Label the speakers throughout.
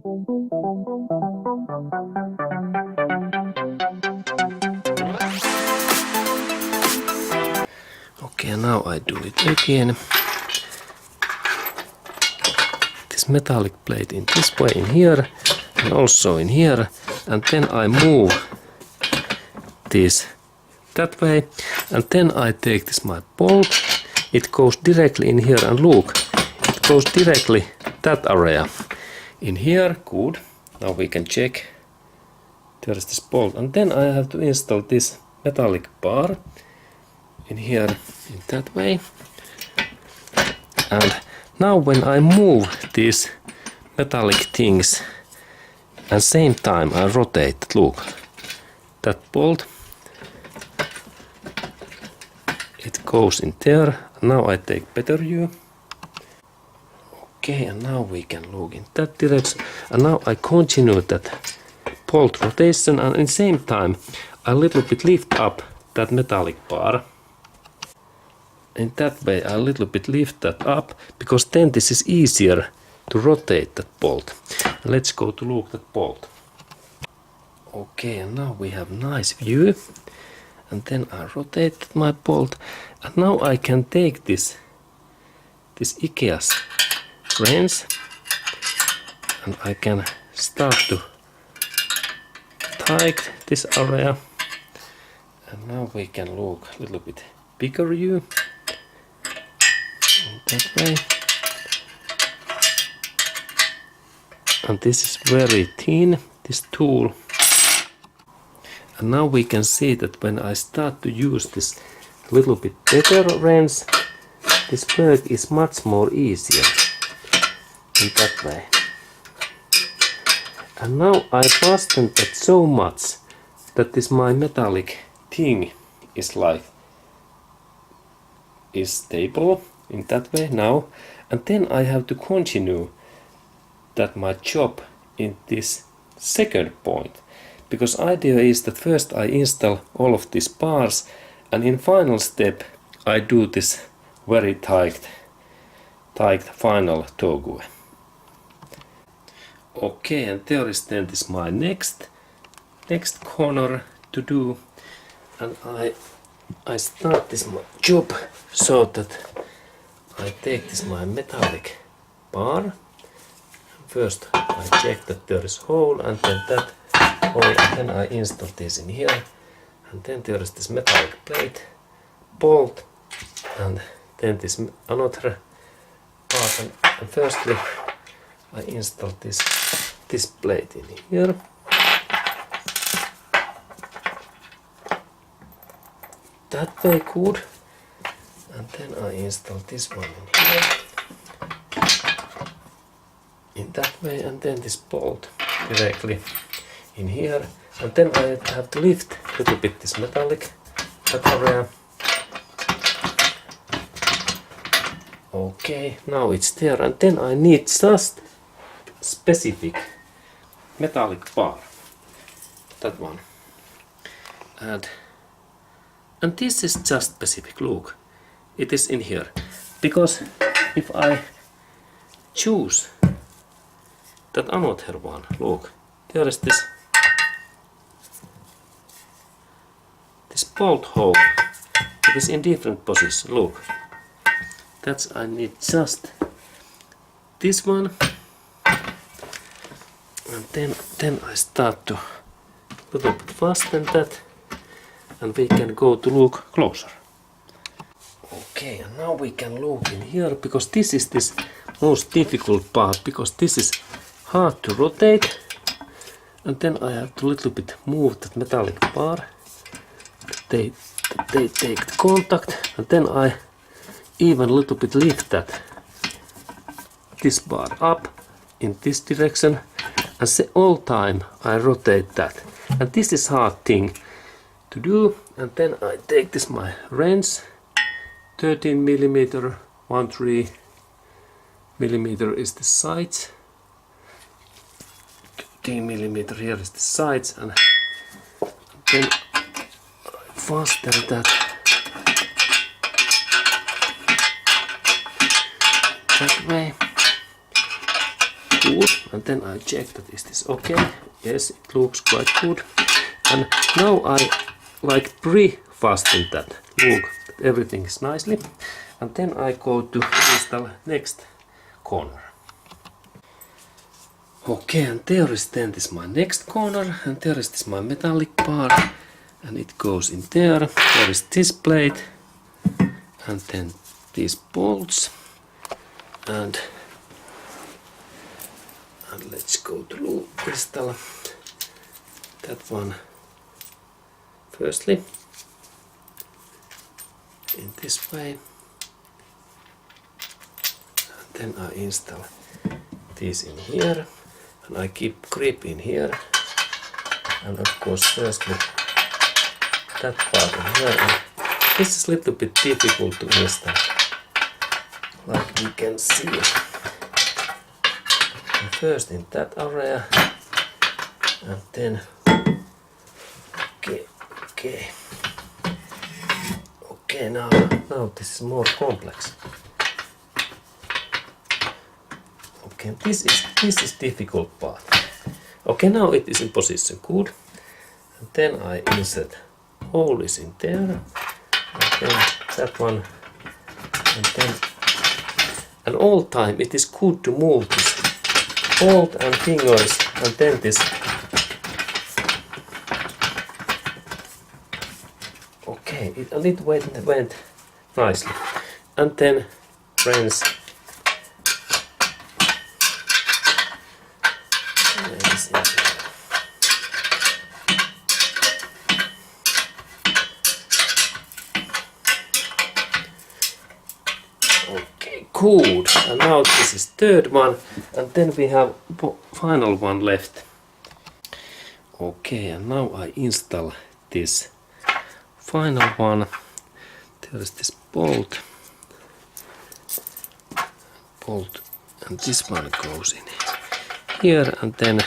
Speaker 1: Okay, now I do it again. This metallic plate in this way in here and also in here, and then I move this that way, and then I take this my bolt. It goes directly in here, and look, it goes directly that area in here. Good. Now we can check. There is this bolt, and then I have to install this metallic bar in here in that way. And now when I move these metallic things, at the same time I rotate, look, that bolt, it goes in there. Now I take better view. Okay, and now we can look in that direction, and now I continue that bolt rotation, and at the same time I little bit lift up that metallic bar. In that way I little bit lift that up, because then this is easier to rotate that bolt. And let's go to look that bolt. Okay, and now we have nice view, and then I rotate my bolt, and now I can take this IKEA's wrench, and I can start to tighten this area, and now we can look a little bit bigger view in that way. And this is very thin, this tool. And now we can see that when I start to use this little bit better wrench, this work is much more easier in that way. And now I fastened that so much that this my metallic thing is stable in that way now. And then I have to continue that my job in this second point, because idea is that first I install all of these bars, and in final step I do this very tight final togue. Okay, and there is then this my next corner to do, and I start this my job so that I take this my metallic bar. First I check that there is hole, and then that hole, and then I install this in here, and then there is this metallic plate, bolt, and then this another part, and firstly I install this plate in here. That way, good. And then I install this one in here. In that way, and then this bolt directly in here. And then I have to lift a little bit this metallic area. Okay, now it's there, and then I need just specific metallic bar, that one, and this is just specific. Look, it is in here, because if I choose that another one, look, there is this bolt hole. It is in different position. Look, that's I need just this one. And then I start to little bit fasten that, and we can go to look closer. Okay, and now we can look in here, because this is this most difficult part, because this is hard to rotate, and then I have to little bit move that metallic bar. They take the contact, and then I even a little bit lift this bar up in this direction, and all time I rotate that, and this is hard thing to do. And then I take this my wrench, 13 millimeter, 13 millimeter is the size, 13 millimeter here is the size, and then I fasten that way. good. And then I check that is this okay. Yes, it looks quite good. And now I like pre-fasten that. Look, everything is nicely. And then I go to install next corner. Okay, and there is then this my next corner, and there is this my metallic part, and it goes in there. There is this plate, and then these bolts, and let's go to install that one firstly in this way, and then I install this in here, and I keep grip in here, and of course firstly that part in here. And this is a little bit difficult to install, like you can see. And first in that area, and then okay, now this is more complex. Okay, this is difficult part. Okay, now it is in position, good. And then I insert hole is in there, and then that one, and all time it is good to move this bolt and fingers, and then this. Okay, it went nicely, and then friends. Okay, good. And now this is third one, and then we have final one left. Okay, and now I install this final one. There is this bolt, and this one goes in here, and then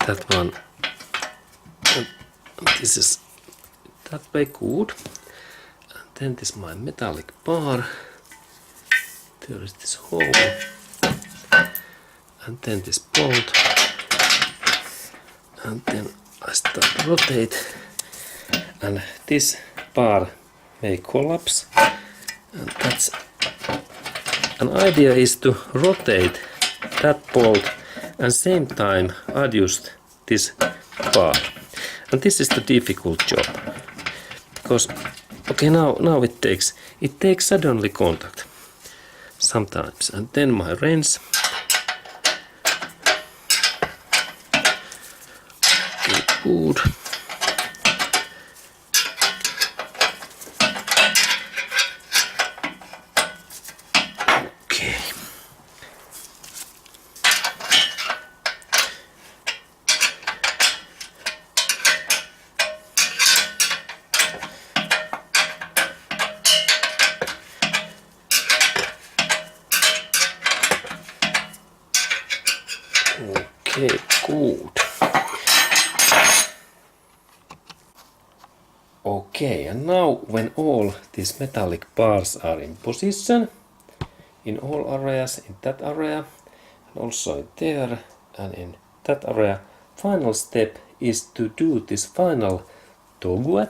Speaker 1: that one, and this is that way, good. And then this my metallic bar, there is this hole, and then this bolt, and then I start to rotate, and this bar may collapse, and that's an idea is to rotate that bolt and same time adjust this bar. And this is the difficult job, because okay, now it takes suddenly contact sometimes, and then my wrench. Okay, good. Okay, good. Okay, and now when all these metallic bars are in position, in all areas, in that area, and also in there, and in that area, final step is to do this final togue,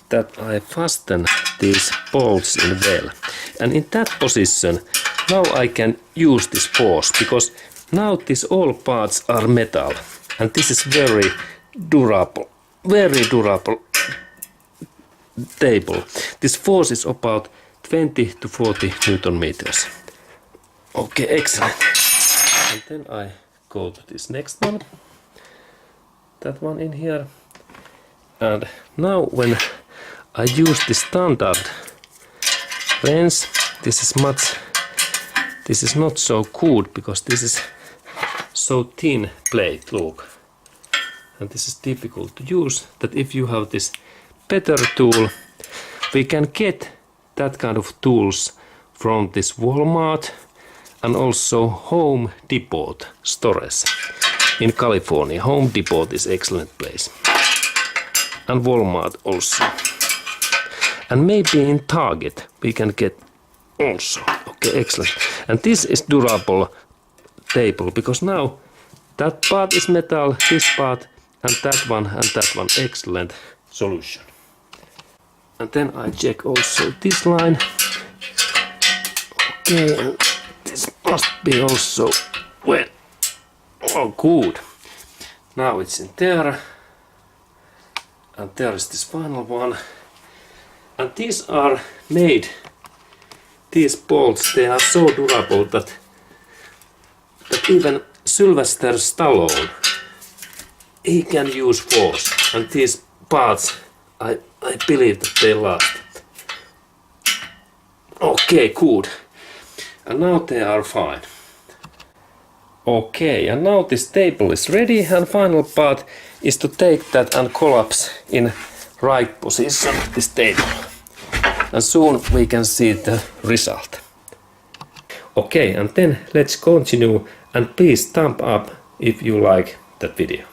Speaker 1: that I fasten these bolts in well. And in that position, now I can use this force, because now these all parts are metal, and this is very durable table. This force is about 20 to 40 Newton meters. Okay, excellent. And then I go to this next one, that one in here. And now when I use the standard wrench, this is not so good, because this is so thin plate, look. And this is difficult to use, that if you have this better tool, we can get that kind of tools from this Walmart and also Home Depot stores in California. Home Depot is excellent place, and Walmart also, and maybe in Target we can get also. Okay. Okay, excellent. And this is durable table because now that part is metal, this part and that one. Excellent solution. And then I check also this line. Okay, and this must be also well. Oh, good. Now it's in there. And there is this final one. And these are made, these bolts, they are so durable that even Sylvester Stallone, he can use force. And these parts, I believe that they last. Okay, good. And now they are fine. Okay, and now this table is ready, and final part is to take that and collapse in right position this table. And soon we can see the result. Okay, and then let's continue, and please thumb up if you like that video.